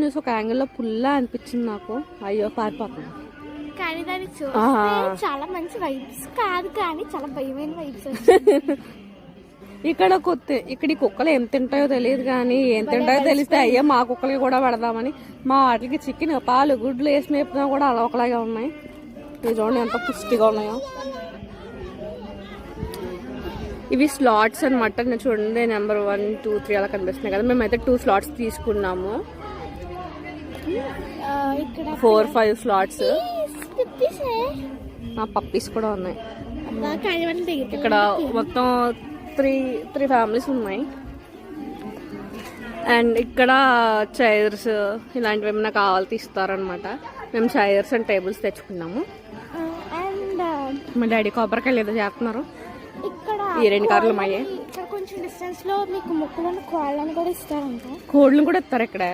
చూసి ఒక యాంగిల్లో పుల్లా అనిపించింది నాకు. అయ్యో పారిపోతుంది. కానీ దానికి చూస్తే చాలా మంచి వైబ్స్ కాదు, కానీ చాలా భయమైన వైబ్స్. ఇక్కడ ఇక్కడ ఈ కుక్కలు ఏం తింటాయో తెలియదు, కానీ ఏం తింటాయో తెలిస్తే అయ్యో మా కుక్కలకి కూడా పెడదామని మా వాటికి చికెన్ పాలు గుడ్లు వేసి మేపుతున్నా కూడా అలా ఒకలాగే ఉన్నాయి. ఇవి చూడండి ఎంత పుష్టిగా ఉన్నాయో. ఇవి స్లాట్స్ అనమాట. నేను చూడండి నెంబర్ 1, 2, 3 అలా కనిపిస్తున్నాయి కదా. మేమైతే 2 స్లాట్స్ తీసుకున్నాము. 4, 5 స్లాట్స్. పప్పీస్ కూడా ఉన్నాయి ఇక్కడ. మొత్తం 3 ఫ్యామిలీస్ ఉన్నాయి. అండ్ ఇక్కడ చైర్స్ ఇలాంటివి ఏమైనా కావాలి తీస్తారనమాట. మేము చైర్స్ అండ్ టేబుల్స్ తెచ్చుకున్నాము. మా డాడీ కొబ్బరికాయలు ఏదో చేస్తున్నారు. ఈ 2 కార్లు మాయే. కొంచెం డిస్టెన్స్ లో మీకు ముక్కలను కోళ్ళను కూడా ఇస్తారంట. కోళ్ళను కూడా ఇస్తారు ఇక్కడ.